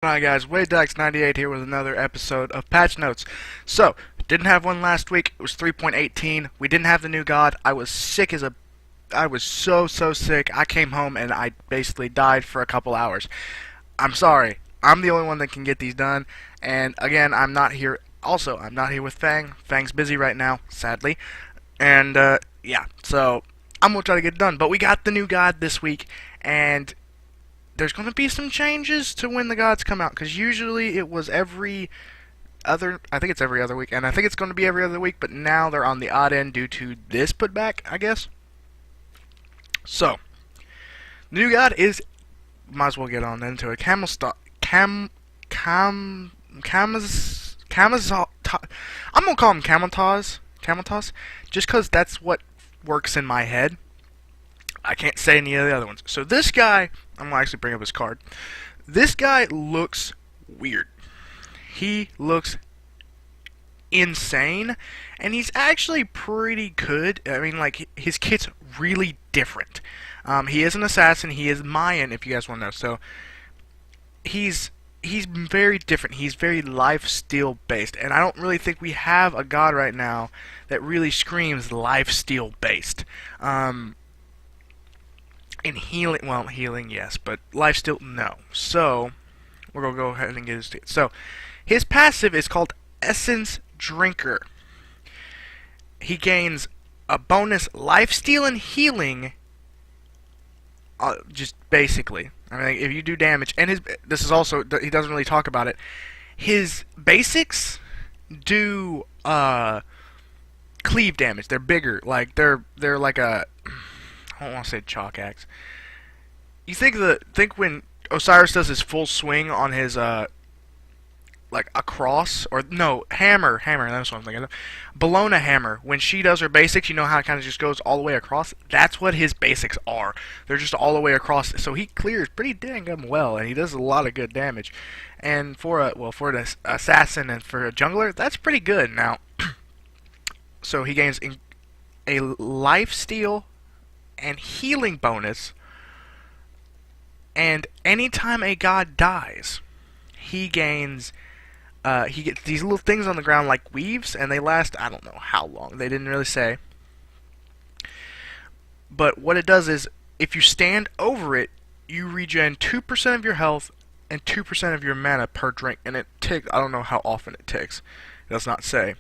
Hi guys, WadeDax98 here with another episode of Patch Notes. So, didn't have one last week. It was 3.18. We didn't have the new god. I was sick as a... I was so sick. I came home and I basically died for a couple hours. I'm sorry. I'm the only one that can get these done. And again, I'm not here... Also, I'm not here with Fang. Fang's busy right now, sadly. And, yeah. So, I'm gonna try to get it done. But we got the new god this week. And there's going to be some changes to when the gods come out, because usually it was every other, I think it's every other week, and I think it's going to be every other week, but now they're on the odd end due to this putback, I guess. So, the new god is, might as well get on into it, I'm going to call him Cameltoz, just because that's what works in my head. I can't say any of the other ones. So this guy, I'm going to actually bring up his card. This guy looks weird. He looks insane, and he's actually pretty good. I mean, like, his kit's really different. He is an assassin. He is Mayan, if you guys want to know. So he's very different. He's very lifesteal based, and I don't really think we have a god right now that really screams lifesteal based. In healing, well, healing, yes, but lifesteal, no. So, we're going to go ahead and get his... So, his passive is called Essence Drinker. He gains a bonus lifesteal and healing, just basically. I mean, if you do damage, and this is also, he doesn't really talk about it, his basics do, cleave damage. They're bigger, like, they're like a... I don't want to say chalk axe. You think when Osiris does his full swing on his like a cross, or no, hammer, that's what I'm thinking of. Bologna hammer, when she does her basics, you know how it kind of just goes all the way across? That's what his basics are. They're just all the way across, so he clears pretty dang well, and he does a lot of good damage. And for an assassin and for a jungler, that's pretty good. Now, so he gains a lifesteal and healing bonus, and anytime a god dies, he gains he gets these little things on the ground like weaves, and they last, I don't know how long, they didn't really say, but what it does is if you stand over it, you regen 2% of your health and 2% of your mana per drink, and it takes, I don't know how often it takes, it does not say,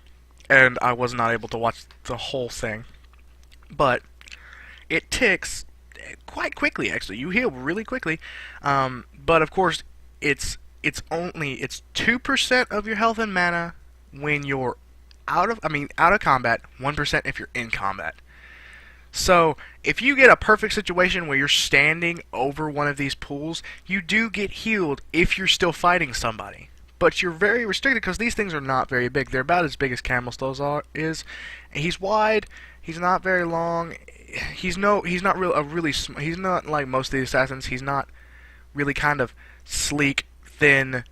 and I was not able to watch the whole thing, but it ticks quite quickly. Actually, you heal really quickly, but of course, it's 2% of your health and mana when you're out of combat. 1% if you're in combat. So if you get a perfect situation where you're standing over one of these pools, you do get healed if you're still fighting somebody. But you're very restricted because these things are not very big. They're about as big as Camelsto's is. He's wide. He's not very long. He's not like most of the assassins. He's not really kind of sleek, thin.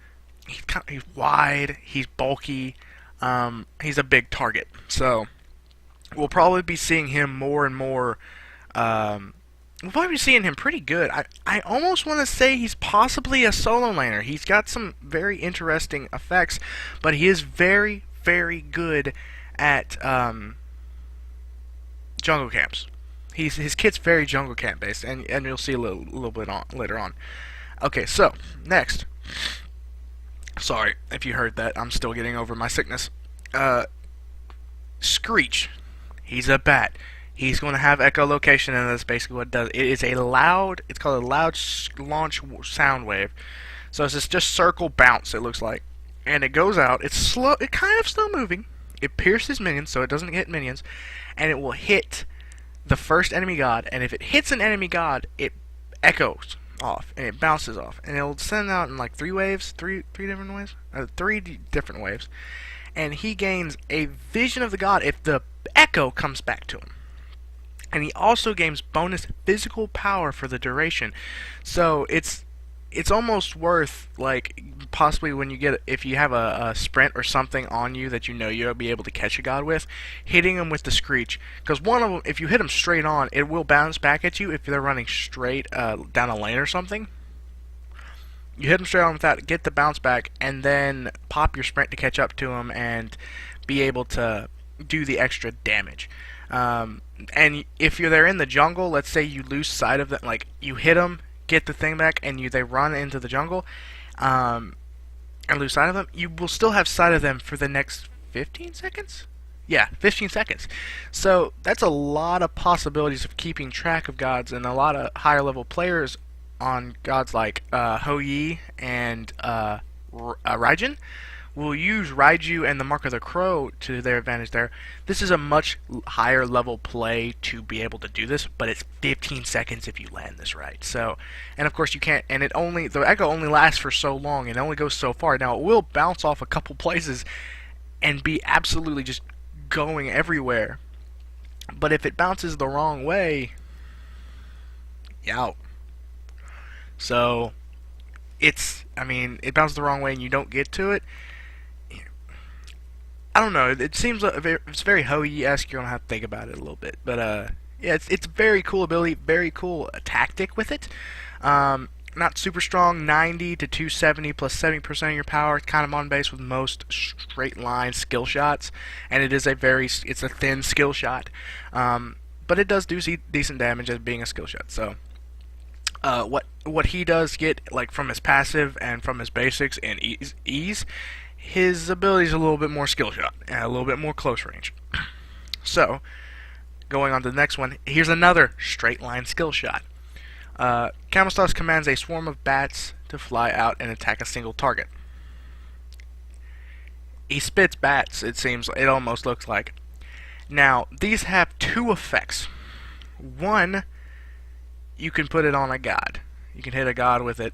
He's wide. He's bulky. He's a big target. So we'll probably be seeing him more and more. We'll probably be seeing him pretty good. I almost want to say he's possibly a solo laner. He's got some very interesting effects, but he is very good at jungle camps. His kit's very jungle camp based, and you'll see a little bit later on. Okay, so next. Sorry if you heard that. I'm still getting over my sickness. Screech. He's a bat. He's going to have echolocation, and that's basically what it does. It is a loud. It's called a loud launch sound wave. So it's just circle bounce. It looks like, and it goes out. It's slow. It kind of slow moving. It pierces minions, so it doesn't hit minions, and it will hit the first enemy god, and if it hits an enemy god, it echoes off, and it bounces off, and it'll send out in like three different waves, and he gains a vision of the god if the echo comes back to him. And he also gains bonus physical power for the duration. So it's almost worth, like, possibly when you get, if you have a sprint or something on you that you know you'll be able to catch a god with, hitting them with the Screech. Because one of them, if you hit them straight on, it will bounce back at you if they're running straight down a lane or something. You hit him straight on with that, get the bounce back, and then pop your sprint to catch up to him and be able to do the extra damage. And if you're there in the jungle, let's say you lose sight of them, like you hit them, get the thing back, and they run into the jungle, and lose sight of them, you will still have sight of them for the next 15 seconds? Yeah, 15 seconds. So that's a lot of possibilities of keeping track of gods, and a lot of higher level players on gods like Ho Yi and Raijin will use Raiju and the Mark of the Crow to their advantage there. This is a much higher level play to be able to do this, but it's 15 seconds if you land this right. So, and of course you can't, and the echo only lasts for so long, and it only goes so far. Now it will bounce off a couple places and be absolutely just going everywhere. But if it bounces the wrong way, you're out. So, it bounces the wrong way and you don't get to it. I don't know. It seems like it's very Ho-Yi-esque. You're gonna have to think about it a little bit, but yeah, it's very cool ability, very cool tactic with it. Not super strong, 90 to 270 plus 70% of your power. It's kind of on base with most straight line skill shots, and it's a thin skill shot, but it does do decent damage as being a skill shot. So, what he does get like from his passive and from his basics and ease, his ability is a little bit more skill shot and a little bit more close range. So, going on to the next one, here's another straight line skill shot. Camostas commands a swarm of bats to fly out and attack a single target. He spits bats, it almost looks like. Now, these have two effects. One, you can put it on a god. You can hit a god with it,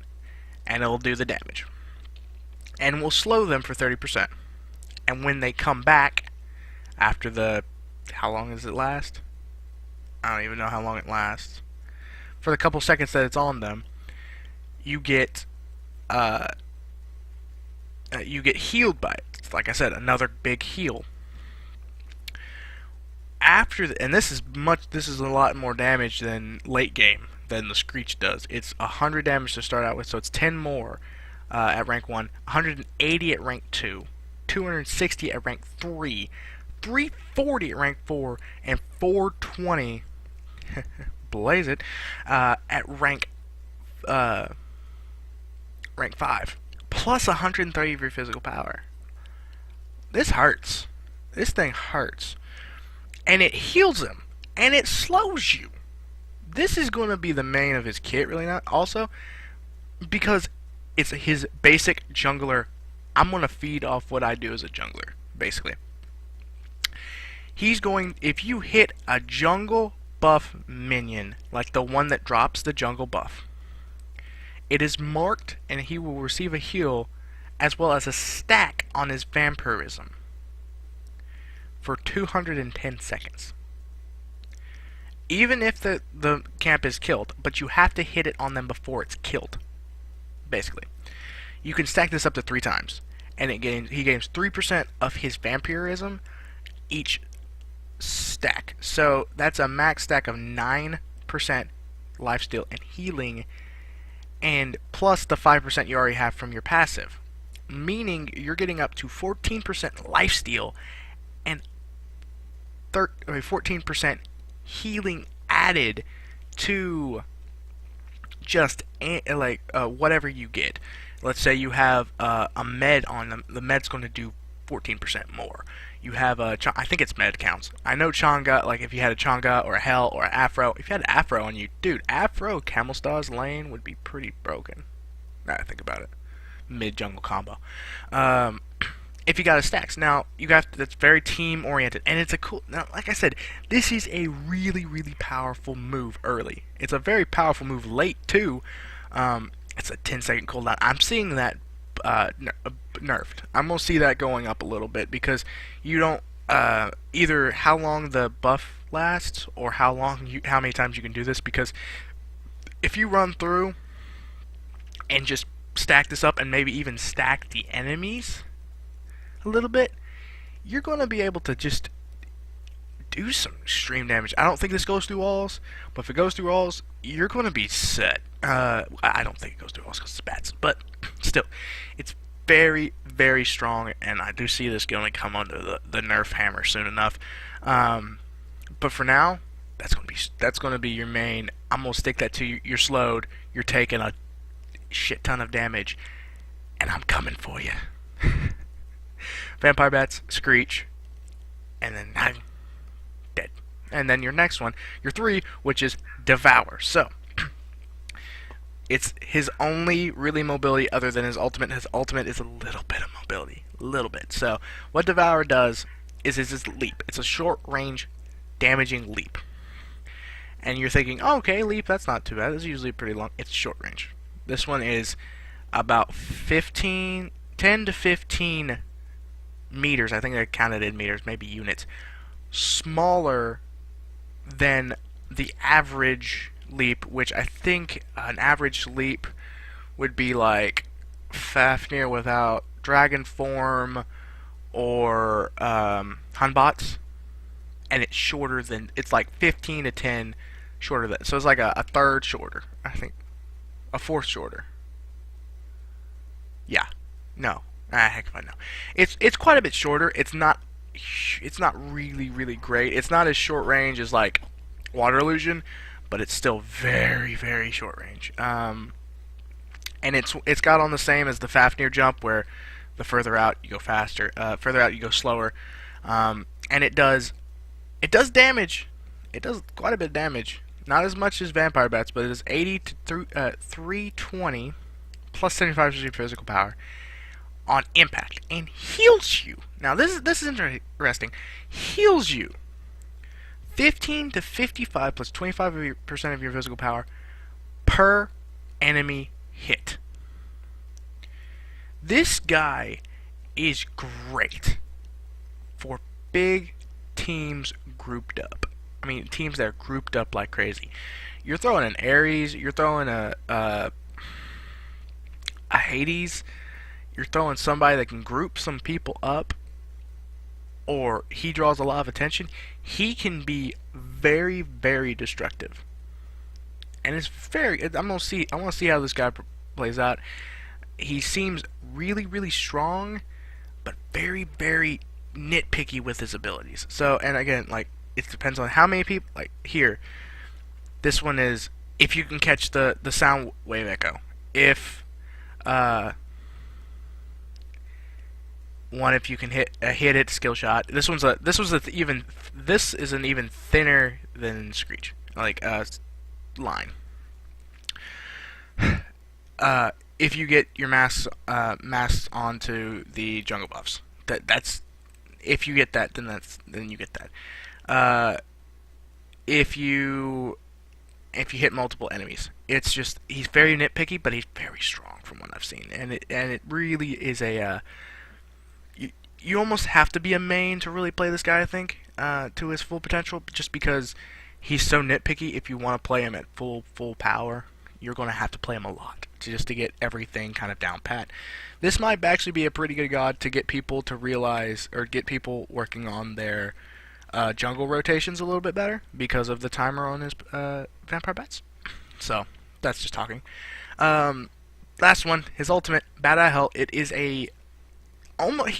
and it'll do the damage. And will slow them for 30%. And when they come back, after how long does it last? I don't even know how long it lasts. For the couple seconds that it's on them, you get healed by it. It's, like I said, another big heal. And this is a lot more damage than late game than the Screech does. It's 100 damage to start out with, so it's 10 more at rank 1, 180 at rank 2, 260 at rank 3, 340 at rank 4, and 420 blaze it at rank 5, plus 130 of your physical power. This hurts. This thing hurts. And it heals him, and it slows you. This is going to be the main of his kit, really not. Also, because it's his basic jungler, I'm going to feed off what I do as a jungler, basically. If you hit a jungle buff minion, like the one that drops the jungle buff, it is marked and he will receive a heal as well as a stack on his vampirism for 210 seconds. Even if the camp is killed, but you have to hit it on them before it's killed. Basically. You can stack this up to 3 times, and he gains 3% of his vampirism each stack. So that's a max stack of 9% lifesteal and healing, and plus the 5% you already have from your passive. Meaning you're getting up to 14% lifesteal and 14% healing added to just whatever you get. Let's say you have a med on them. The med's going to do 14% more. You have I think it's med counts. I know Chang'e, like if you had a Chang'e or a Hell or an Afro, if you had an Afro on you, dude, Afro Camelstar's lane would be pretty broken. Now I think about it. Mid jungle combo. If you got a stacks. Now, that's very team oriented, and it's a cool. Now, like I said, this is a really, really powerful move early. It's a very powerful move late too. It's a 10-second cooldown. I'm seeing that nerfed. I'm gonna see that going up a little bit because you don't either how long the buff lasts or how many times you can do this. Because if you run through and just stack this up and maybe even stack the enemies a little bit, you're going to be able to just do some extreme damage. I don't think this goes through walls, but if it goes through walls, you're going to be set. I don't think it goes through all because it's bats, but still, it's very, very strong, and I do see this going to come under the nerf hammer soon enough. But for now, that's gonna be your main. I'm gonna stick that to you. You're slowed. You're taking a shit ton of damage, and I'm coming for you. Vampire bats, screech, and then dead. And then your next one, your 3, which is devour. So it's his only really mobility other than his ultimate. His ultimate is a little bit of mobility, a little bit. So what devour does is his leap. It's a short range damaging leap. And you're thinking, oh, okay, leap, that's not too bad. It's usually pretty long. It's short range. This one is about 10 to 15 meters. I think they're counted in meters, maybe units. Smaller than the average leap, which I think an average leap would be like Fafnir without dragon form or Hunbots. And it's shorter than, it's like 15 to 10 shorter than, so it's like a third shorter, I think, a fourth shorter. Yeah, no, heck if I know. It's quite a bit shorter. It's not really great. It's not as short range as like Water Illusion, but it's still very, very short range. And it's got on the same as the Fafnir jump, where the further out you go faster, further out you go slower, and it does damage. It does quite a bit of damage. Not as much as Vampire Bats, but it is 80 to 320 plus 75% physical power on impact, and heals you. Now this is interesting. Heals you 15 to 55 plus 25% of your physical power per enemy hit. This guy is great for big teams grouped up. I mean, teams that are grouped up like crazy. You're throwing an Ares, you're throwing a Hades, you're throwing somebody that can group some people up, or he draws a lot of attention. He can be very, very destructive. And it's very, I want to see how this guy plays out. He seems really, really strong, but very, very nitpicky with his abilities. So, and again, like, it depends on how many people, like here, this one is if you can catch the sound wave echo. If if you can hit it skill shot. This is an even thinner than Screech, like line. If you get your masks onto the jungle buffs, that's if you get that, then you get that. If you hit multiple enemies, it's just he's very nitpicky, but he's very strong from what I've seen, and it really is a you almost have to be a main to really play this guy, I think, to his full potential, just because he's so nitpicky. If you want to play him at full power, you're going to have to play him a lot just to get everything kind of down pat. This might actually be a pretty good god to get people to realize, or get people working on their jungle rotations a little bit better because of the timer on his Vampire Bats. So, that's just talking. Last one, his ultimate, Bad Eye Hell. It is he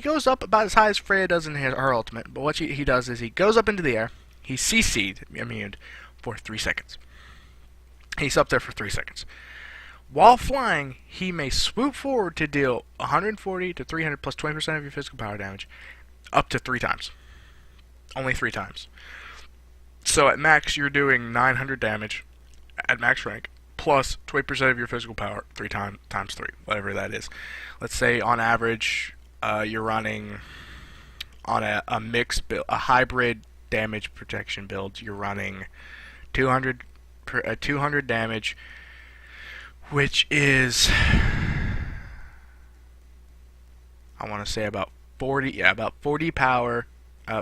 goes up about as high as Freya does in her ultimate, but what he does is he goes up into the air, he's CC'd, immune, for 3 seconds. He's up there for 3 seconds. While flying, he may swoop forward to deal 140 to 300 plus 20% of your physical power damage, up to 3 times. Only 3 times. So at max, you're doing 900 damage at max rank, plus 20% of your physical power, 3 times 3, whatever that is. Let's say on average, you're running on a mixed build, a hybrid damage protection build. You're running 200 damage, which is, I want to say about 40 power.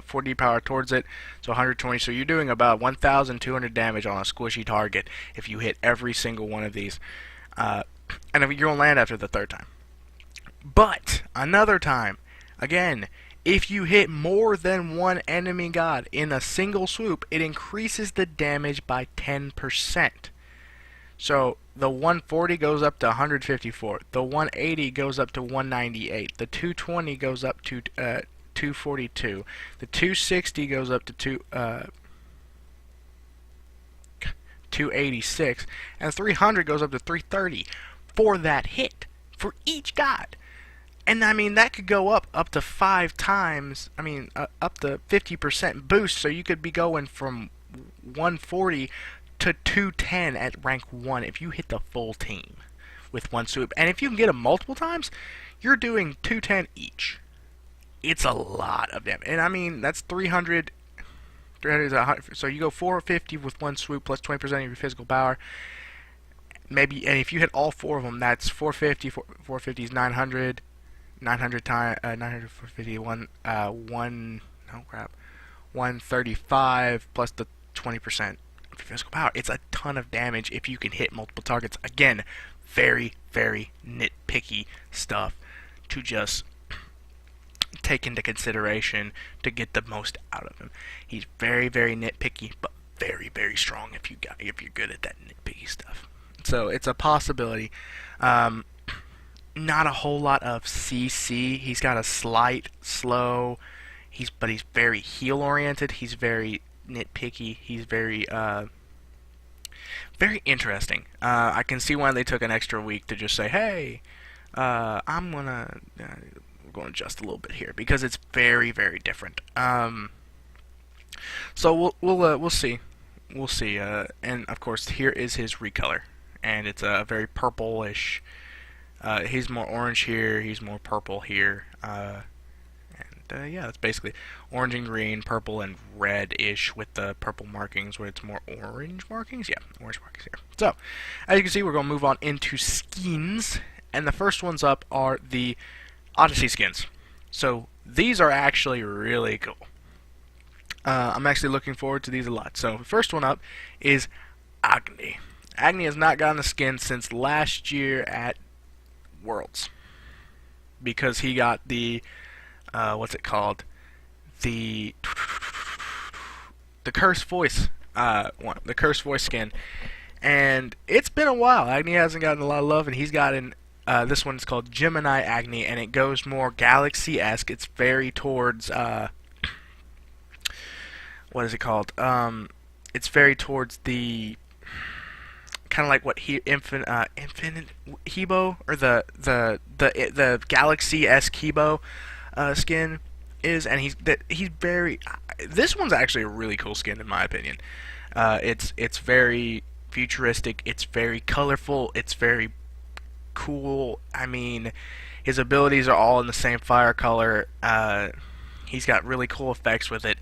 40 power towards it, so 120. So you're doing about 1,200 damage on a squishy target if you hit every single one of these. And you're going to land after the 3rd time. But another time, again, if you hit more than one enemy god in a single swoop, it increases the damage by 10%. So The 140 goes up to 154. The 180 goes up to 198. The 220 goes up to 242. The 260 goes up to 286, and the 300 goes up to 330 for that hit for each god. And I mean that could go up to 5 times. I mean up to 50% boost, so you could be going from 140 to 210 at rank 1 if you hit the full team with one swoop. And if you can get them multiple times, you're doing 210 each. It's a lot of damage. And I mean that's 300. 300 is 100, so you go 450 with one swoop plus 20% of your physical power. Maybe, and if you hit all 4 of them, that's 450. 450 is 900. 900 times 900 450 no crap 135 plus the 20% of your physical power. It's a ton of damage if you can hit multiple targets. Again, very very nitpicky stuff to just take into consideration to get the most out of him. He's very very nitpicky, but very very strong if you're good at that nitpicky stuff. So it's a possibility. Not a whole lot of CC. He's got a slight slow. But he's very heal oriented. He's very nitpicky. He's very very interesting. I can see why they took an extra week to just say, hey, I'm gonna we're going to adjust a little bit here because it's very very different. So we'll see. We'll see. And of course here is his recolor, and it's a very purplish. He's more orange here, he's more purple here, and yeah, that's basically orange and green, purple and red-ish with the purple markings where it's more orange markings. Yeah, orange markings here. So, as you can see, we're going to move on into skins, and the first ones up are the Odyssey skins. So, these are actually really cool. I'm actually looking forward to these a lot. So, the first one up is Agni. Agni has not gotten a skin since last year at Worlds, because he got the what's it called, the cursed voice the cursed voice skin, and it's been a while. Agni hasn't gotten a lot of love, and he's gotten this one's called Gemini Agni, and it goes more galaxy-esque. It's very towards what is it called, it's very towards the kind of like what Infinite Hebo, or the Galaxy-esque Hebo skin is, and he's very. This one's actually a really cool skin in my opinion. It's very futuristic. It's very colorful. It's very cool. I mean, his abilities are all in the same fire color. He's got really cool effects with it.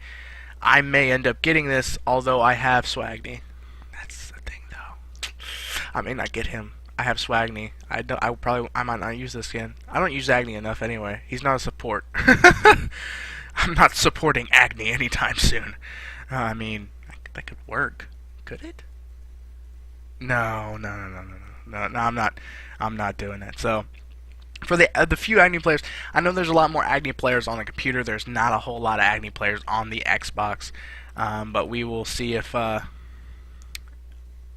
I may end up getting this, although I have Swagni. I may not get him. I have Swagni. I might not use this skin. I don't use Agni enough anyway. He's not a support. I'm not supporting Agni anytime soon. I mean, that could work. Could it? No. I'm not doing that. So, for the few Agni players, I know there's a lot more Agni players on the computer. There's not a whole lot of Agni players on the Xbox. But we will see if.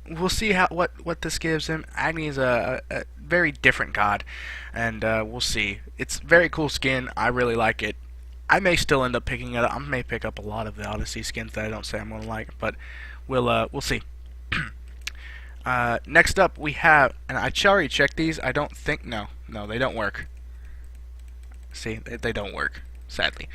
We'll see what this gives him. Agni is a very different god, and we'll see. It's a very cool skin. I really like it. I may still end up picking it up. I may pick up a lot of the Odyssey skins that I don't say I'm gonna like, but we'll see. Next up we have, and I already checked these. I don't think no, they don't work. See, they don't work, sadly.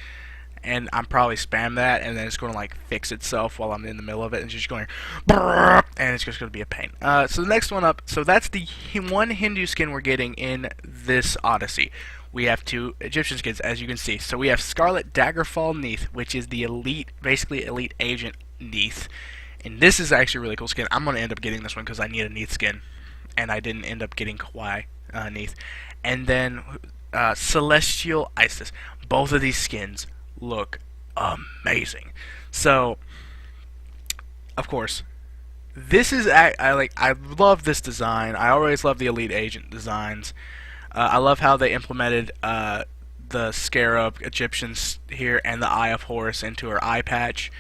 And I'm probably spam that, and then it's going to like fix itself while I'm in the middle of it, and it's just going, and it's just going to be a pain. So the next one up, so that's the one Hindu skin we're getting in this Odyssey. We have 2 Egyptian skins, as you can see. So we have Scarlet Daggerfall Neith, which is the elite, basically elite agent Neith, and this is actually a really cool skin. I'm going to end up getting this one because I need a Neith skin, and I didn't end up getting Kawhi Neith. And then Celestial Isis. Both of these skins look amazing. So, of course, this is I love this design. I always love the Elite Agent designs. I love how they implemented the Scarab Egyptians here and the Eye of Horus into her eye patch.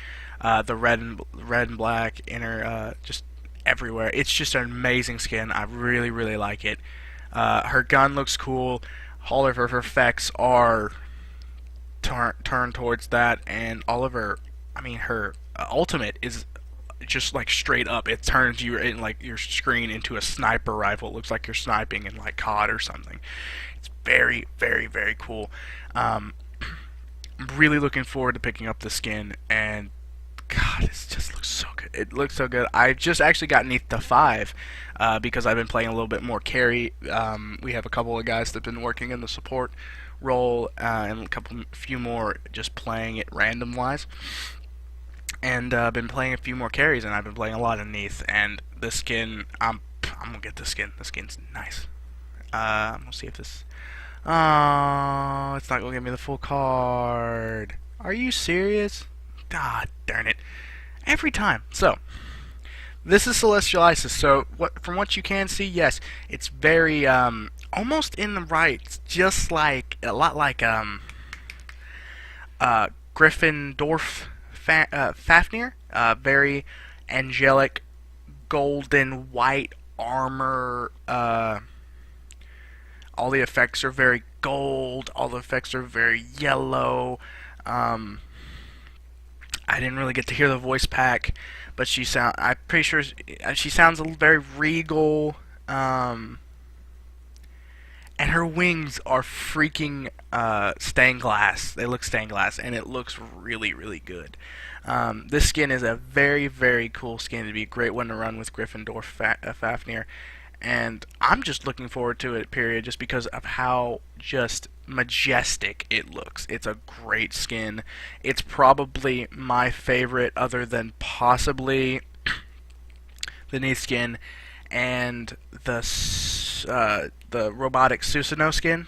The red and black inner, just everywhere. It's just an amazing skin. I really, really like it. Her gun looks cool. All of her effects are turned towards that, and all of her, I mean, her ultimate is just like straight up. It turns you in like your screen into a sniper rifle. It looks like you're sniping in like COD or something. It's very, very, very cool. I'm really looking forward to picking up the skin, and God, it just looks so good. It looks so good. I just actually got Neath to 5 because I've been playing a little bit more carry. We have a couple of guys that have been working in the support role, and few more just playing it random wise. And I've been playing a few more carries, and I've been playing a lot of Neath. And the skin, I'm gonna get the skin. The skin's nice. We'll see if this. Oh, it's not gonna give me the full card. Are you serious? God darn it. Every time. So, this is Celestial Isis. So, from what you can see, yes, it's very, almost in the right. Just like, a lot like, Gryffindor Fafnir. Very angelic, golden, white armor. All the effects are very gold. All the effects are very yellow. I didn't really get to hear the voice pack, but I'm pretty sure she sounds very regal. And her wings are freaking stained glass. They look stained glass, and it looks really, really good. This skin is a very, very cool skin. It'd be a great one to run with Gryffindor Fafnir. And I'm just looking forward to it, period, just because of how just majestic it looks. It's a great skin. It's probably my favorite, other than possibly the Neath skin and the robotic Susanoo skin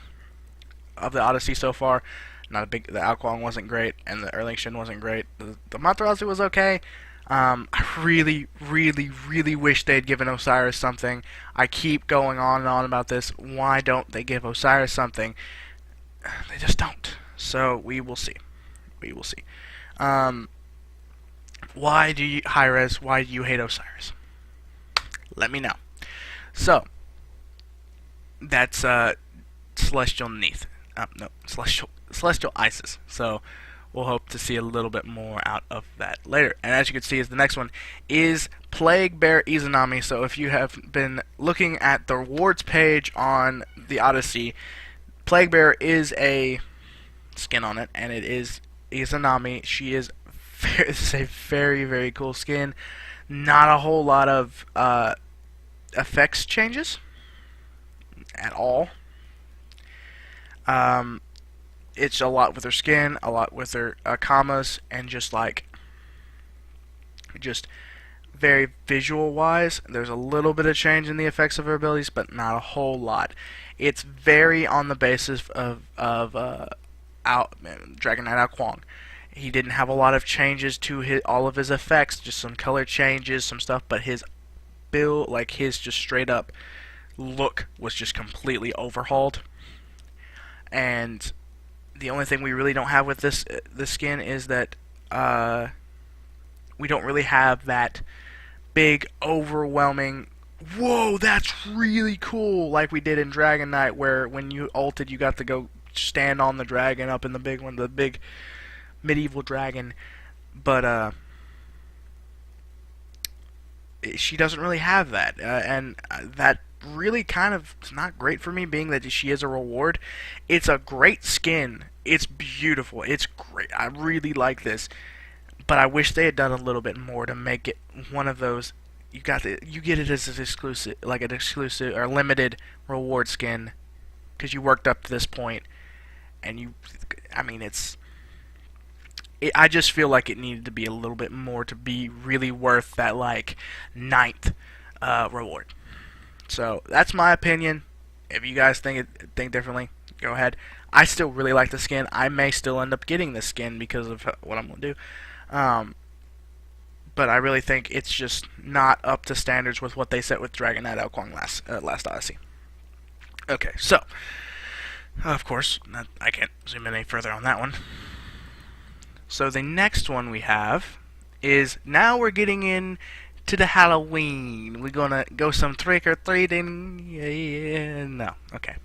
of the Odyssey so far. The Alquang wasn't great, and the Erlingshin wasn't great. The Monthrazi was okay. I really, really, really wish they'd given Osiris something. I keep going on and on about this. Why don't they give Osiris something? They just don't. So we will see. We will see. Why do you, Hi-Rez, why do you hate Osiris? Let me know. So, that's Celestial Neath. No, Celestial Isis. So, we'll hope to see a little bit more out of that later. And as you can see, the next one is Plague Bear Izanami. So if you have been looking at the rewards page on the Odyssey, Plague Bear is a skin on it, and it is Izanami. She is it's a very, very cool skin. Not a whole lot of effects changes at all. It's a lot with her skin, a lot with her commas, and just very visual wise. There's a little bit of change in the effects of her abilities, but not a whole lot. It's very on the basis of Dragon Knight Alquang. He didn't have a lot of changes to all of his effects, just some color changes, some stuff, but his build, like his just straight up look, was just completely overhauled. And the only thing we really don't have with this skin is that we don't really have that big, overwhelming, whoa, that's really cool, like we did in Dragon Knight, where when you ulted, you got to go stand on the dragon up in the big one, the big medieval dragon. But she doesn't really have that, and that really kind of is not great for me, being that she is a reward. It's a great skin. It's beautiful. It's great. I really like this, but I wish they had done a little bit more to make it one of those. You get it as an exclusive, like an exclusive or limited reward skin, because you worked up to this point, and I mean, I just feel like it needed to be a little bit more to be really worth that like 9th reward. So that's my opinion. If you guys think differently, go ahead. I still really like the skin. I may still end up getting the skin because of what I'm gonna do. But I really think it's just not up to standards with what they set with Dragon Knight Alquang last Odyssey. Okay, so of course I can't zoom in any further on that one. So the next one we have is, now we're getting in to the Halloween. We're gonna go some trick or treating. Yeah, no. Okay.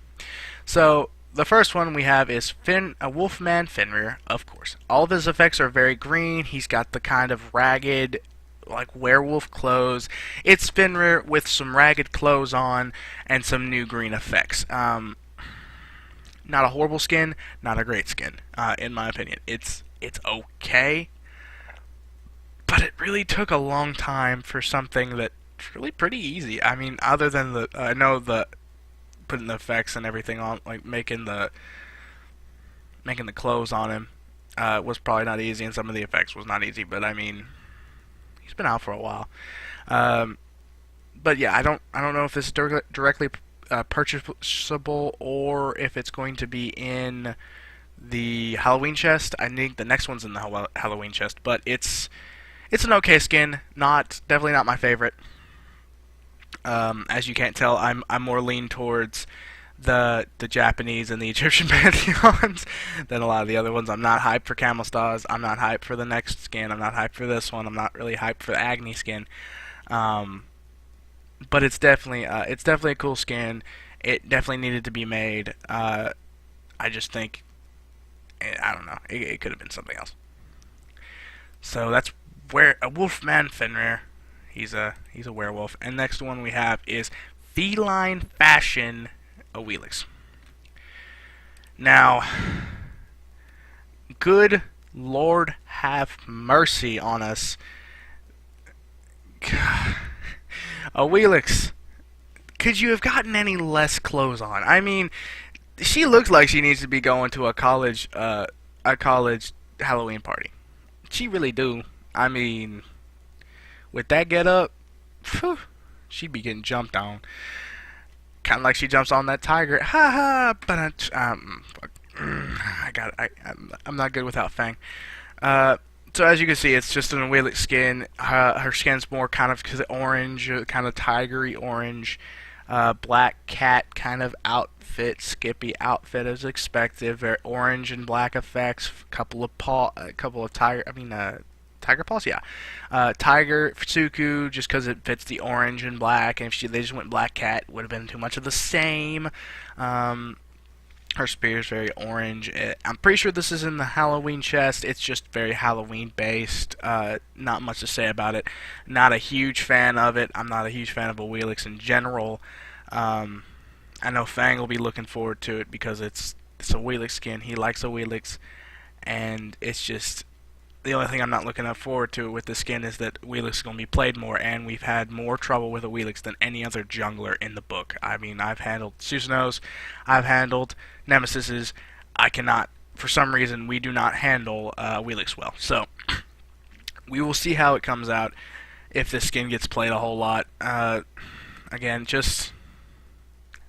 So the first one we have is Wolfman Fenrir, of course. All of his effects are very green. He's got the kind of ragged, like werewolf clothes. It's Fenrir with some ragged clothes on and some new green effects. Not a horrible skin, not a great skin, in my opinion. It's okay, but it really took a long time for something that's really pretty easy. I mean, other than I know the putting the effects and everything on, like making the clothes on him, was probably not easy, and some of the effects was not easy. But I mean, he's been out for a while. But yeah, I don't know if this is directly purchasable or if it's going to be in the Halloween chest. I think the next one's in the Halloween chest, but it's an okay skin. Definitely not my favorite. As you can't tell, I'm more lean towards the Japanese and the Egyptian pantheons than a lot of the other ones. I'm not hyped for Camel Stars. I'm not hyped for the next skin. I'm not hyped for this one. I'm not really hyped for the Agni skin. But it's definitely a cool skin. It definitely needed to be made. I just think, I don't know, it could have been something else. So that's where a Wolfman Fenrir. He's a werewolf. And next one we have is Feline Fashion Awilix. Now, good Lord have mercy on us. Awilix, could you have gotten any less clothes on? I mean, she looks like she needs to be going to a college Halloween party. She really do. I mean, with that get up, she'd be getting jumped on. Kind of like she jumps on that tiger. Ha ha! But I'm not good without Fang. So as you can see, it's just an Awilix skin. Her skin's more kind of orange, kind of tigery orange. Black cat kind of outfit, Skippy outfit as expected. Very orange and black effects. Couple of tiger paws, yeah. Tiger Suku, just because it fits the orange and black. And if they just went black cat, would have been too much of the same. Her spear is very orange. I'm pretty sure this is in the Halloween chest. It's just very Halloween based. Not much to say about it. Not a huge fan of it. I'm not a huge fan of Awilix in general. I know Fang will be looking forward to it because it's a Awilix skin. He likes Awilix, and it's just the only thing I'm not looking forward to with the skin is that Awilix is going to be played more, and we've had more trouble with Awilix than any other jungler in the book. I mean, I've handled Susanos, I've handled Nemesises. I cannot, for some reason, we do not handle Awilix well. So, we will see how it comes out if this skin gets played a whole lot. Again, just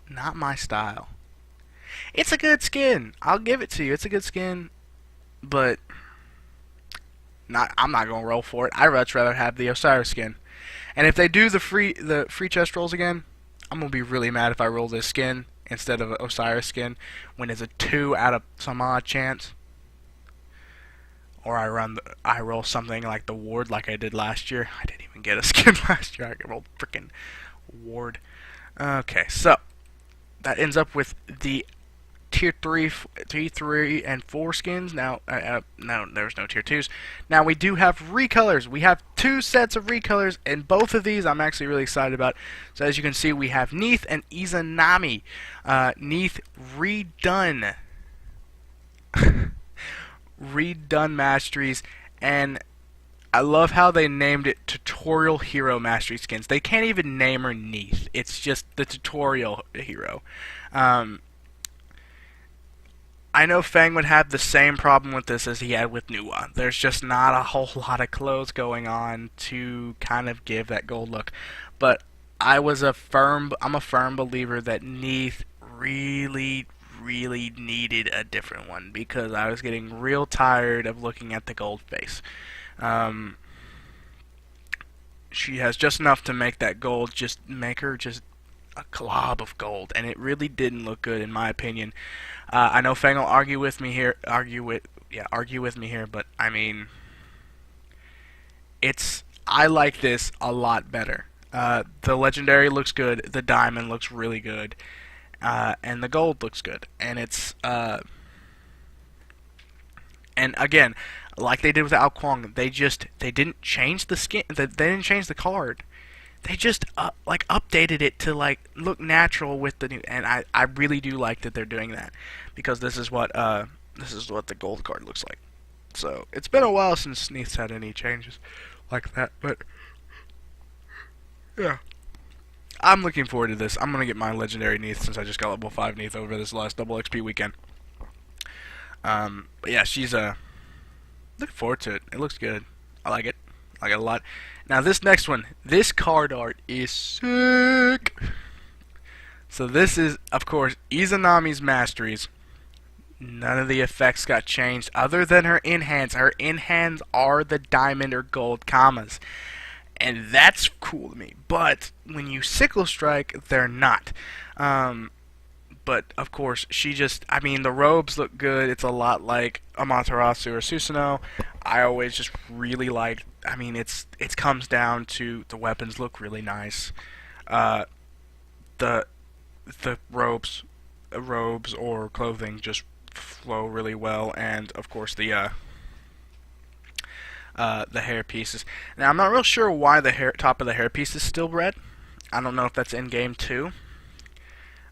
not my style. It's a good skin. I'll give it to you. It's a good skin, but I'm not gonna roll for it. I'd much rather have the Osiris skin. And if they do the free chest rolls again, I'm gonna be really mad if I roll this skin instead of an Osiris skin when it's a 2 out of some odd chance. Or I roll something like the ward like I did last year. I didn't even get a skin last year. I rolled freaking ward. Okay, so that ends up with the Tier 3 and 4 skins. Now, no, there's no Tier 2s. Now, we do have recolors. We have 2 sets of recolors, and both of these I'm actually really excited about. So, as you can see, we have Neith and Izanami. Neith redone. Redone masteries, and I love how they named it Tutorial Hero Mastery Skins. They can't even name her Neith. It's just the Tutorial Hero. I know Fang would have the same problem with this as he had with Nuwa. There's just not a whole lot of clothes going on to kind of give that gold look. But I'm a firm believer that Neith really needed a different one because I was getting real tired of looking at the gold face. She has just enough to make that gold make her just a glob of gold, and it really didn't look good in my opinion. I know Fang will argue with me here, but I mean, I like this a lot better. The legendary looks good, the diamond looks really good, and the gold looks good. And again, like they did with the Ao Kuang, they didn't change the skin, they didn't change the card. They just like updated it to like look natural with the new, and I really do like that they're doing that, because this is what the gold card looks like. So it's been a while since Neath's had any changes like that, but yeah, I'm looking forward to this. I'm gonna get my legendary Neath since I just got level 5 Neath over this last double XP weekend. But yeah, she's looking forward to it. It looks good. I like it. I like it a lot. Now this next one, this card art is sick. So this is, of course, Izanami's Masteries. None of the effects got changed other than her in-hands. Her in-hands are the diamond or gold commas. And that's cool to me. But when you sickle strike, they're not. But of course, I mean, the robes look good. It's a lot like Amaterasu or Susanoo. I always just really like. I mean, it comes down to the weapons look really nice. The robes or clothing just flow really well, and of course the hair pieces. Now I'm not real sure why the top of the hair piece is still red. I don't know if that's in game too.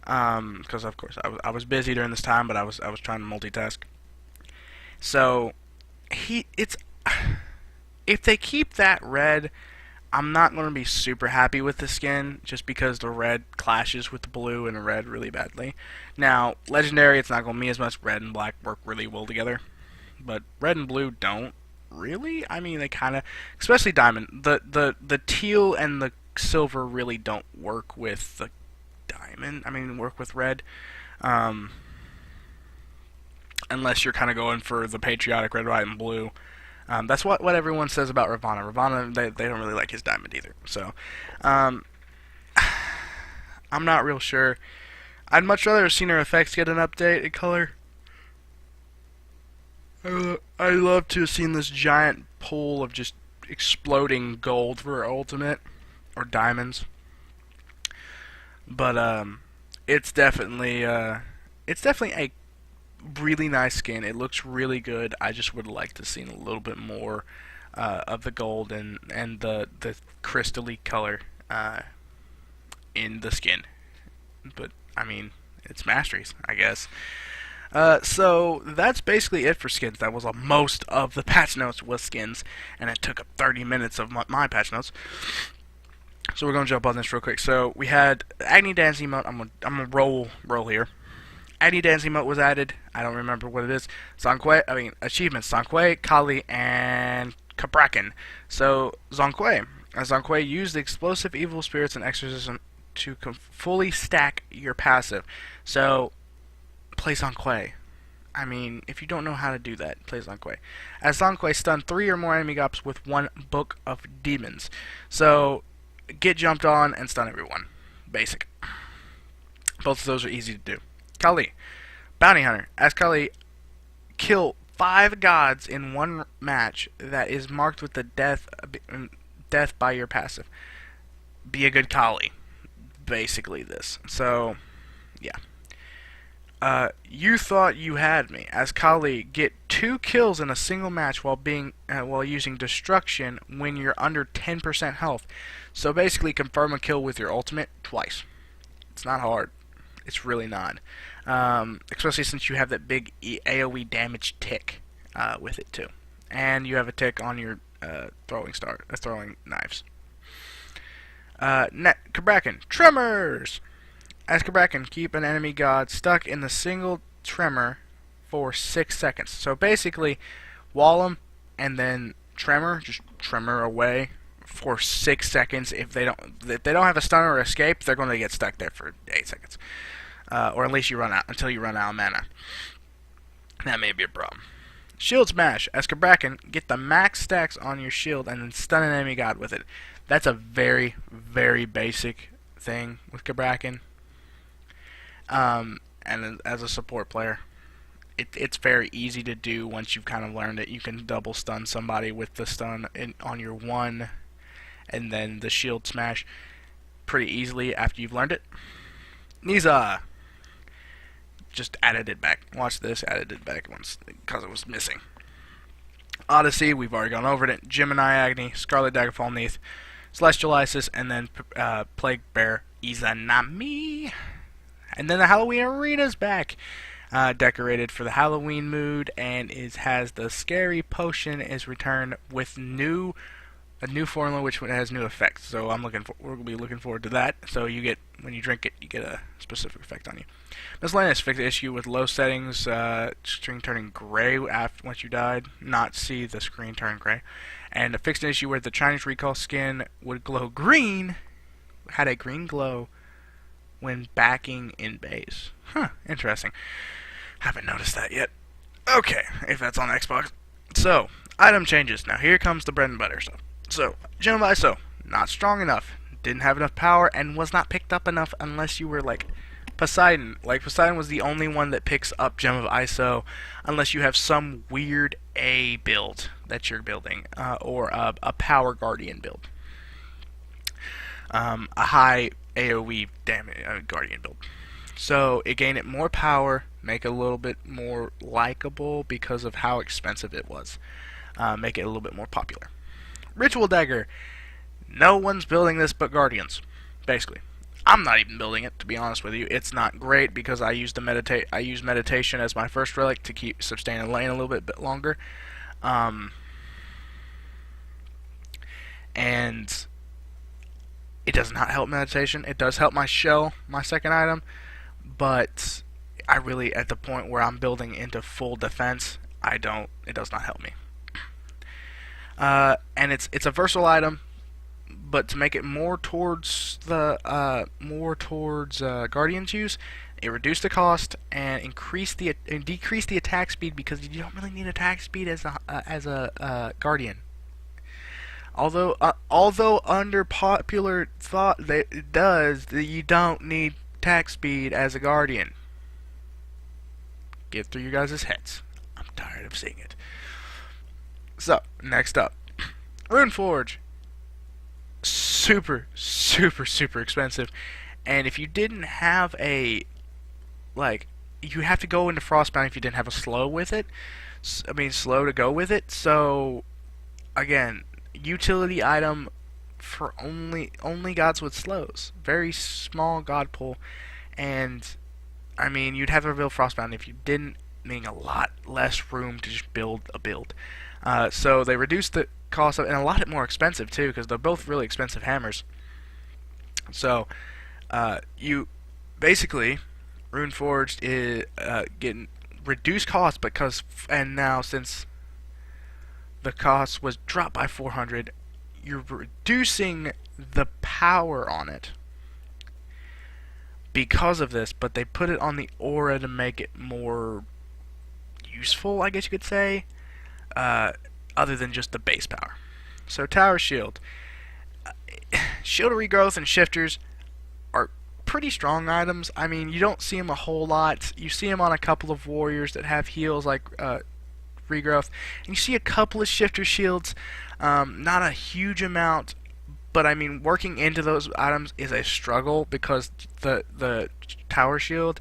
Because of course I was busy during this time, but I was trying to multitask. So if they keep that red, I'm not going to be super happy with the skin, just because the red clashes with the blue and the red really badly. Now, legendary, it's not going to be as much. Red and black work really well together, but red and blue don't really. I mean, they kind of, especially diamond. The teal and the silver really don't work with the diamond. I mean, work with red. Unless you're kind of going for the patriotic red, white, and blue. That's what everyone says about Ravana. Ravana, they don't really like his diamond either. So, I'm not real sure. I'd much rather have seen her effects get an update in color. I'd love to have seen this giant pool of just exploding gold for her ultimate, or diamonds. But it's definitely a really nice skin. It looks really good. I just would like to see a little bit more of the gold and the crystally color in the skin. But I mean, it's masteries, I guess. So that's basically it for skins. That was most of the patch notes was skins, and it took up 30 minutes of my patch notes. So we're gonna jump on this real quick. So we had Agni Dance emote. I'm gonna roll here. Agni Dance emote was added. I don't remember what it is. Achievements: Zanquei, Kali, and Cabrakan. So Zanquei used the explosive evil spirits and exorcism to fully stack your passive. So play Zanquei. I mean, if you don't know how to do that, play Zanquei. As Zanquei stunned 3 or more enemy gops with 1 Book of Demons. So get jumped on and stun everyone. Basic. Both of those are easy to do. Kali, Bounty Hunter. As Kali, kill 5 gods in 1 match that is marked with the death by your passive. Be a good Kali. Basically this. So, yeah. You thought you had me. As Kali, get 2 kills in a single match while using destruction when you're under 10% health. So basically, confirm a kill with your ultimate twice. It's not hard. It's really not. Especially since you have that big AoE damage tick with it too, and you have a tick on your throwing knives. Cabrakan, Tremors. As Cabrakan, keep an enemy god stuck in the single tremor for 6 seconds. So basically, wall them and then just tremor away for 6 seconds. If they don't have a stun or escape, they're going to get stuck there for 8 seconds, or at least until you run out of mana. That may be a problem. Shield Smash. As Cabrakan, get the max stacks on your shield and then stun an enemy god with it. That's a very, very basic thing with Cabrakan. And as a support player, it's very easy to do once you've kind of learned it. You can double stun somebody with the stun on your 1 and then the shield smash pretty easily after you've learned it. These just added it back. Watch this, added it back once because it was missing. Odyssey, we've already gone over it. Gemini Agni, Scarlet Daggerfall Neath, Celestial Isis, and then Plague Bear Izanami. And then the Halloween Arena's back. Decorated for the Halloween mood, and has the Scary Potion is returned with a new formula which has new effects. So we're gonna be looking forward to that. So you get, when you drink it, you get a specific effect on you. Miscellaneous fixed issue with low settings, screen turning gray after once you died, not see the screen turn gray, and a fixed issue where the Chinese Recall skin would glow green, had a green glow when backing in base. Huh, interesting. Haven't noticed that yet. Okay, if that's on Xbox. So, item changes. Now here comes the bread and butter stuff. So, Gem of ISO, not strong enough, didn't have enough power, and was not picked up enough unless you were like Poseidon. Like, Poseidon was the only one that picks up Gem of ISO unless you have some weird A build that you're building, or a Power Guardian build. A high AoE damage Guardian build. So it gained it more power, make it a little bit more likable because of how expensive it was. Make it a little bit more popular. Ritual Dagger. No one's building this but Guardians, basically. I'm not even building it, to be honest with you. It's not great because I use meditation as my first relic to keep sustaining lane a little bit longer. And it does not help meditation. It does help my shell, my second item, but I really, at the point where I'm building into full defense, it does not help me. And it's a versatile item, but to make it more towards the Guardian's use, it reduced the cost and decreased the attack speed, because you don't really need attack speed as a Guardian. Although under popular thought that it does, that you don't need attack speed as a Guardian. Get through your guys' heads. I'm tired of seeing it. So, next up, Runeforge. Super expensive, and if you didn't have you have to go into Frostbound if you didn't have a slow with it. Slow to go with it. So, again, utility item for only gods with slows. Very small god pool, and you'd have to build Frostbound if you didn't, meaning a lot less room to just build a build. So they reduced the cost of, and a lot more expensive too, because they're both really expensive hammers. So you basically, Runeforged is getting reduced cost and now since the cost was dropped by 400, you're reducing the power on it because of this, but they put it on the aura to make it more useful, I guess you could say, other than just the base power. So Tower Shield. Shield of Regrowth and Shifters are pretty strong items. You don't see them a whole lot. You see them on a couple of warriors that have heals like Regrowth, and you see a couple of Shifter Shields, not a huge amount, but working into those items is a struggle because the Tower Shield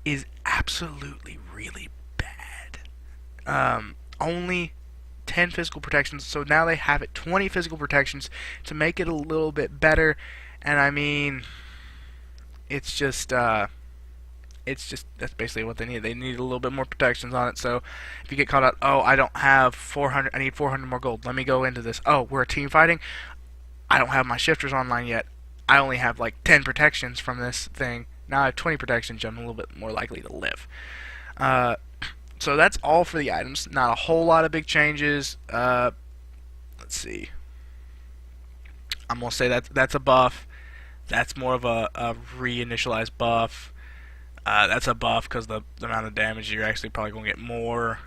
is absolutely really bad. Only 10 physical protections, so now they have it 20 physical protections to make it a little bit better, and it's just that's basically what they need. They need a little bit more protections on it. So if you get caught out, oh, I don't have 400, I need 400 more gold, let me go into this. Oh, we're team fighting, I don't have my shifters online yet, I only have like 10 protections from this thing, now I have 20 protections, I'm a little bit more likely to live. So that's all for the items. Not a whole lot of big changes. Let's see. I'm going to say that's a buff. That's more of a reinitialized buff. That's a buff because the amount of damage you're actually probably going to get more.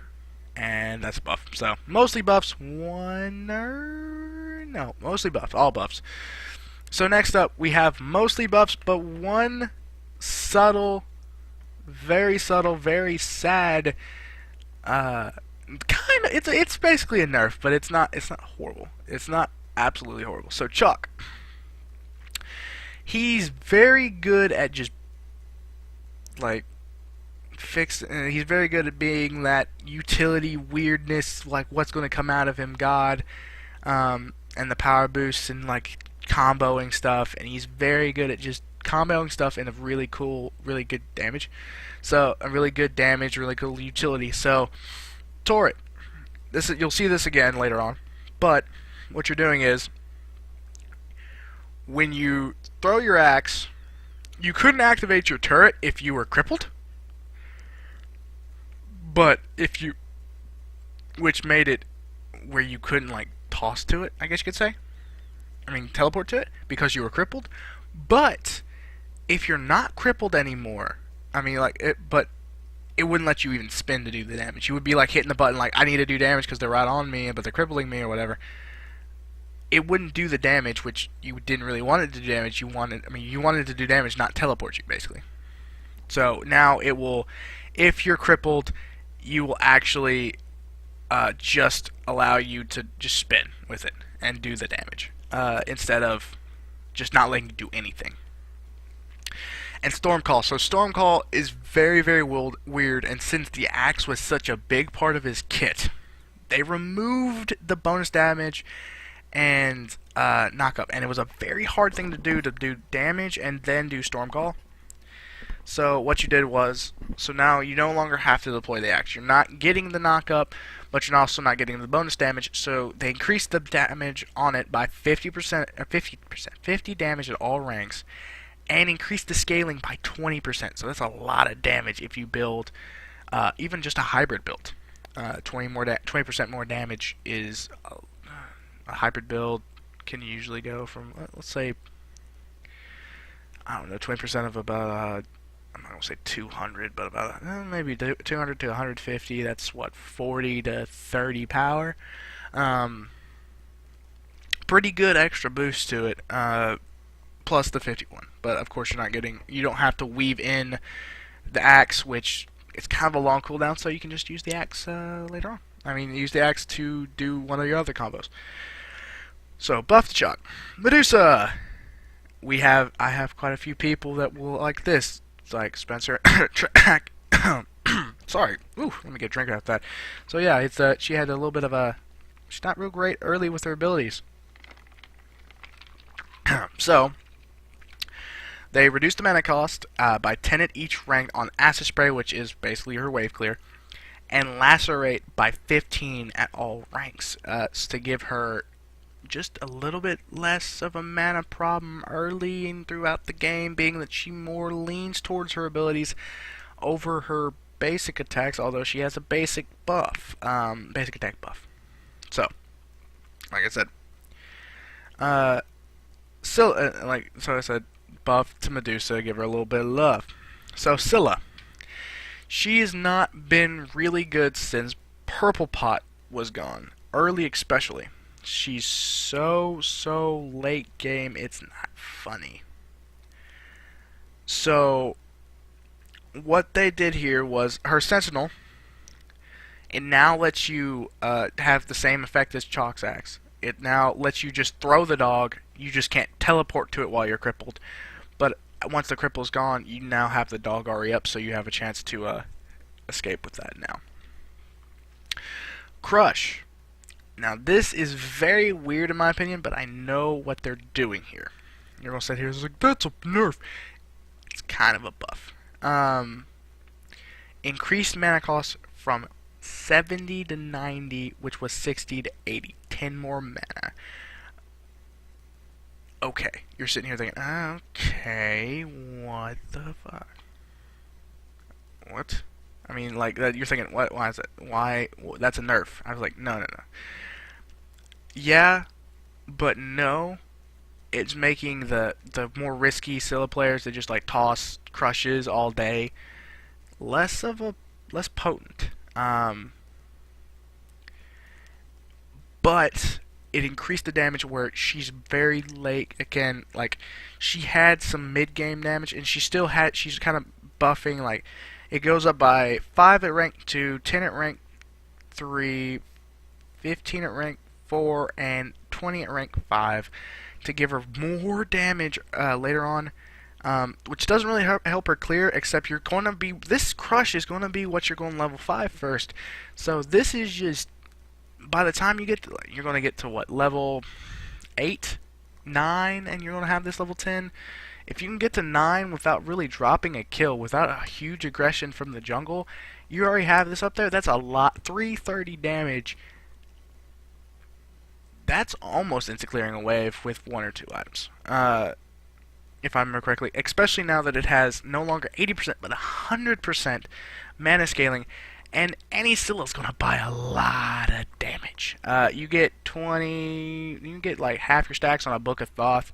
And that's a buff. So, mostly buffs. Mostly buffs. All buffs. So next up, we have mostly buffs, but one very subtle, very sad, it's basically a nerf, but it's not horrible. It's not absolutely horrible. So Chuck, he's very good at just like he's very good at being that utility weirdness, like what's going to come out of him, God, and the power boosts and like comboing stuff, and he's very good at just comboing stuff in a really cool, really good damage. So a really good damage, really cool utility. So Torret, you'll see this again later on, but what you're doing is when you throw your axe, you couldn't activate your turret if you were crippled. But if you, which made it where you couldn't like toss to it, I guess you could say. I mean, teleport to it because you were crippled. But if you're not crippled anymore, I mean, like but it wouldn't let you even spin to do the damage. You would be like hitting the button like I need to do damage because they're right on me, but they're crippling me or whatever. It wouldn't do the damage, which you didn't really want it to do damage. You wanted it to do damage, not teleport you, basically. So now it will, if you're crippled, you will actually just allow you to just spin with it and do the damage instead of just not letting you do anything. And Stormcall. So Stormcall is very, very weird, and since the axe was such a big part of his kit, they removed the bonus damage and knock up, and it was a very hard thing to do damage and then do Stormcall. So what you did was, so now you no longer have to deploy the axe. You're not getting the knock up, but you're also not getting the bonus damage. So they increased the damage on it by 50%, 50 damage at all ranks, and increased the scaling by 20%. So that's a lot of damage if you build even just a hybrid build. 20% more damage is a hybrid build can usually go from, let's say, I don't know, 20% of about I'm not going to say 200, but about maybe 200 to 150. That's what, 40 to 30 power. Pretty good extra boost to it, plus the 51. But of course, you don't have to weave in the axe, which it's kind of a long cooldown, so you can just use the axe later on. I mean, use the axe to do one of your other combos. So, buff the Chuck. Medusa! I have quite a few people that will like this. It's like Spencer track. Sorry. Ooh, let me get a drink after that. So yeah, it's she had a little bit of she's not real great early with her abilities. So they reduced the mana cost by 10 at each rank on Acid Spray, which is basically her wave clear, and Lacerate by 15 at all ranks to give her just a little bit less of a mana problem early and throughout the game, being that she more leans towards her abilities over her basic attacks, although she has a basic buff, basic attack buff. So, like I said, so I said, buff to Medusa, give her a little bit of love. So Scylla, she has not been really good since Purple Pot was gone, early especially. She's so late game, it's not funny. So what they did here was her Sentinel, it now lets you have the same effect as Chalk's axe. It now lets you just throw the dog, you just can't teleport to it while you're crippled. But once the cripple's gone, you now have the dog already up, so you have a chance to escape with that now. Crush. Now, this is very weird in my opinion, but I know what they're doing here. You're going to sit here and say, that's a nerf. It's kind of a buff. Increased mana cost from 70 to 90, which was 60 to 80. 10 more mana. Okay, you're sitting here thinking, okay, what the fuck? What? I mean, like, you're thinking, what? Why is it? Why? That's a nerf. I was like, no. Yeah, but no. It's making the more risky Scylla players that just like toss crushes all day less potent. But it increased the damage where she's very late again. Like she had some mid game damage, and she's kind of buffing. Like it goes up by 5 at rank 2, 10 at rank 3, 15 at rank 4, and 20 at rank 5 to give her more damage later on, which doesn't really help her clear, except you're going to be, this crush is going to be what you're going level 5 first. So this is just, by the time you get to, you're going to get to what, level 8, 9, and you're going to have this level 10. If you can get to 9 without really dropping a kill, without a huge aggression from the jungle, you already have this up there. That's a lot. 330 damage. That's almost insta-clearing a wave with 1 or 2 items. If I remember correctly. Especially now that it has no longer 80%, but 100% mana scaling. And any Scylla is going to buy a lot of damage. You get like half your stacks on a Book of Thoth,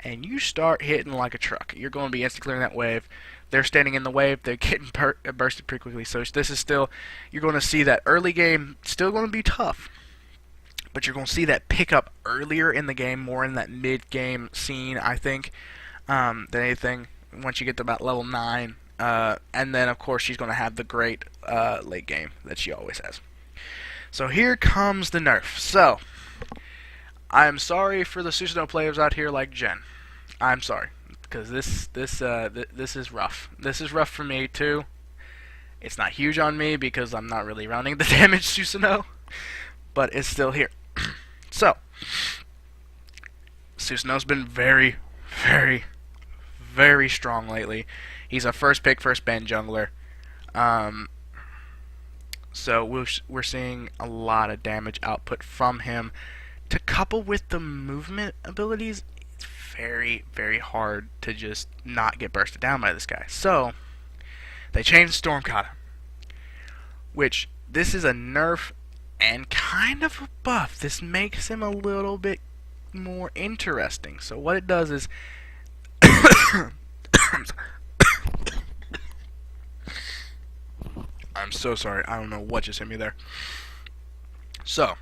and you start hitting like a truck. You're going to be insta-clearing that wave. They're standing in the wave. They're getting bursted pretty quickly. So this is still, you're going to see that early game still going to be tough. But you're going to see that pick up earlier in the game, more in that mid-game scene, I think, than anything, once you get to about level 9. And then, of course, she's going to have the great late game that she always has. So here comes the nerf. So, I'm sorry for the Susanoo players out here like Jen. I'm sorry, because this is rough. This is rough for me, too. It's not huge on me, because I'm not really running the damage Susanoo, but it's still here. So, Susanoo's been very, very, very strong lately. He's a first pick, first ban jungler. So we're seeing a lot of damage output from him. To couple with the movement abilities, it's very, very hard to just not get bursted down by this guy. So, they changed Stormkata, which this is a nerf and kind of a buff. This makes him a little bit more interesting. So what it does is I'm so sorry. I don't know what just hit me there. So,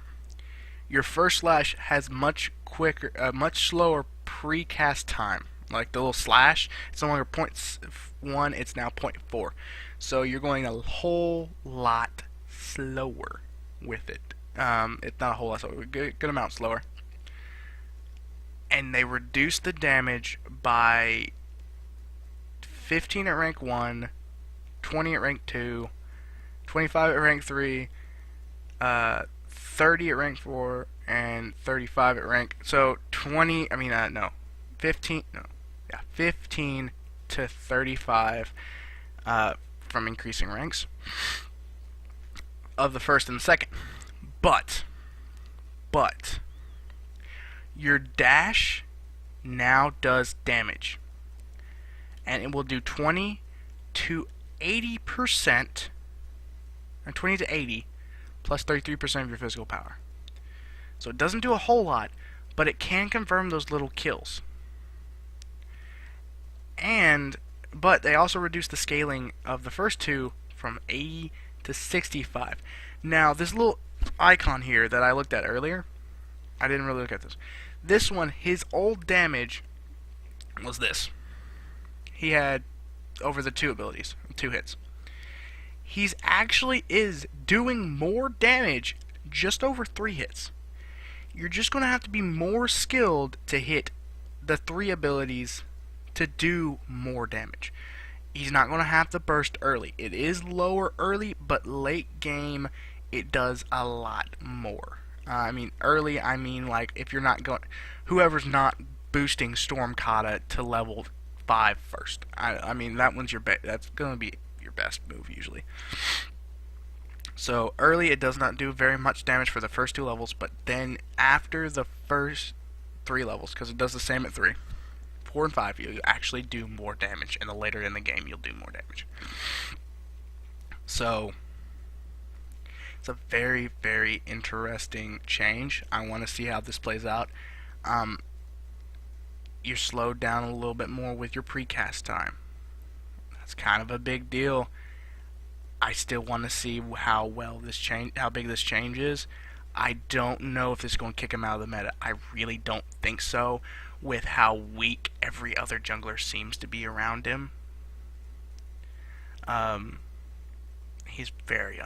your first slash has much slower precast time. Like the little slash, it's no longer 0.1, it's now 0.4. So you're going a whole lot slower with it. It's not a whole lot slower, good amount slower. And they reduced the damage by 15 at rank 1, 20 at rank 2, 25 at rank 3, 30 at rank 4, and 35 at rank, so 15 to 35 from increasing ranks of the first and the second. But your dash now does damage, and it will do 20 to 80%, or 20 to 80, plus 33% of your physical power. So it doesn't do a whole lot, but it can confirm those little kills. But they also reduced the scaling of the first two from 80 to 65. Now, this little icon here that I looked at earlier, I didn't really look at this. This one, his old damage was this. He had over the 2 abilities, 2 hits. He's actually is doing more damage just over 3 hits. You're just going to have to be more skilled to hit the 3 abilities to do more damage. He's not going to have to burst early. It is lower early, but late game it does a lot more. Early, like if you're not going, whoever's not boosting Stormkata to level 5 first. That one's your that's going to be your best move usually. So early it does not do very much damage for the first 2 levels, but then after the first 3 levels, because it does the same at 3, 4 and 5, you actually do more damage, and the later in the game you'll do more damage. So it's a very, very interesting change. I want to see how this plays out. You're slowed down a little bit more with your precast time. That's kind of a big deal. I still want to see how big this change is. I don't know if this is going to kick him out of the meta. I really don't think so, with how weak every other jungler seems to be around him. He's very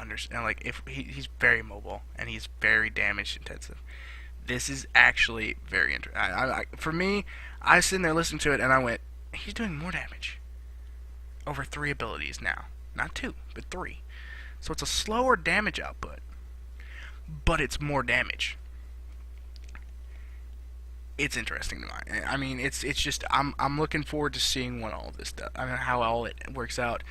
he's very mobile, and he's very damage intensive. This is actually very interesting. For me, I was sitting there listening to it, and I went, he's doing more damage over 3 abilities now. Not 2, but 3. So it's a slower damage output, but it's more damage. It's interesting to me. I mean, it's just I'm looking forward to seeing what all of this does. I mean, how all it works out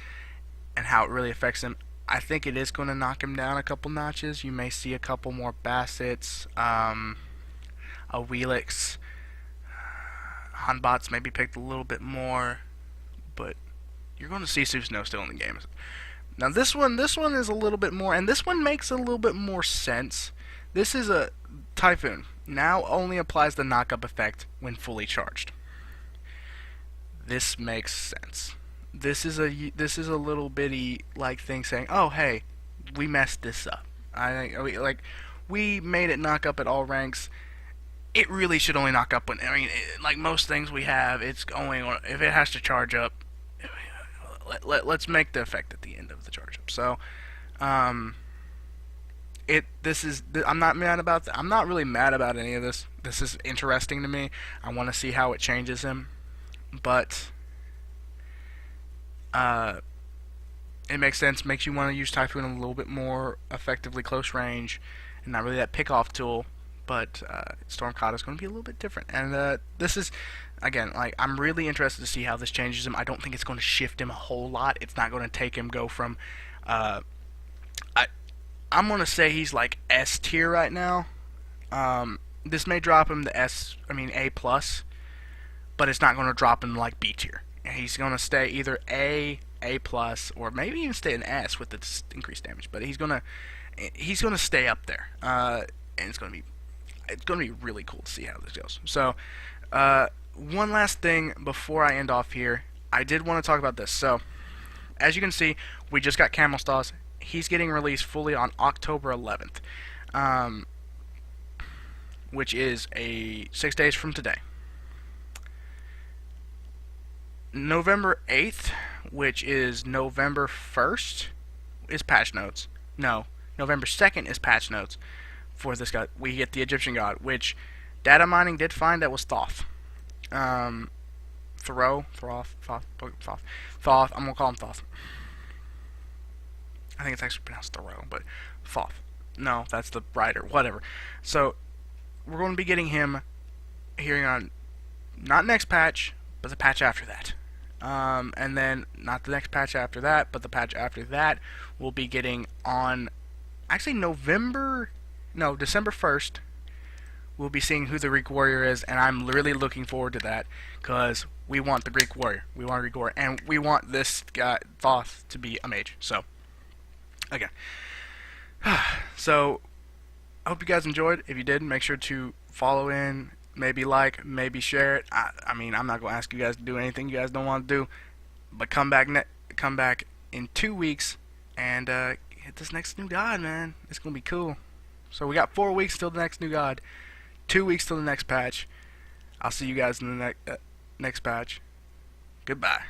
and how it really affects him. I think it is going to knock him down a couple notches. You may see a couple more Bassets, a Wheelix, Hanbots maybe picked a little bit more, but you're going to see Susano still in the game. Now this one is a little bit more, and this one makes a little bit more sense. This is a Typhoon. Now only applies the knock-up effect when fully charged. This makes sense. This is a little bitty like thing saying, oh hey, we messed this up. We made it knock up at all ranks. It really should only knock up when, I mean, like most things we have, it's only if it has to charge up. Let's make the effect at the end of the charge up. So, I'm not mad about I'm not really mad about any of this. This is interesting to me. I want to see how it changes him, but it makes sense. Makes you want to use Typhoon a little bit more effectively close range, and not really that pick off tool. But Stormcloud is going to be a little bit different, and this is, again, like, I'm really interested to see how this changes him. I don't think it's going to shift him a whole lot. It's not going to take him go from, I'm going to say he's like S tier right now. This may drop him to A plus, but it's not going to drop him like B tier. He's going to stay either A plus, or maybe even stay an S with the increased damage. But he's going to stay up there, and it's going to be really cool to see how this goes. So, one last thing before I end off here, I did want to talk about this. So, as you can see, we just got Camel Stas. He's getting released fully on October 11th, which is 6 days from today. November 8th, which is November 1st, is patch notes. No, November 2nd is patch notes. For this guy, we get the Egyptian god, which data mining did find that was Thoth. Thoth. I'm gonna call him Thoth. I think it's actually pronounced Thoreau, but Thoth. No, that's the writer. Whatever. So we're going to be getting him here on not next patch, but the patch after that. And then not the next patch after that, but the patch after that we'll be getting on actually December 1st, we'll be seeing who the Greek Warrior is, and I'm really looking forward to that, because we want the Greek Warrior. We want a Greek Warrior, and we want this guy, Thoth, to be a mage. So, again. So, I hope you guys enjoyed. If you did, make sure to follow in, maybe like, maybe share it. I mean, I'm not going to ask you guys to do anything you guys don't want to do, but come back in 2 weeks, and hit this next new god, man. It's going to be cool. So we got 4 weeks till the next new god, 2 weeks till the next patch. I'll see you guys in the next patch. Goodbye.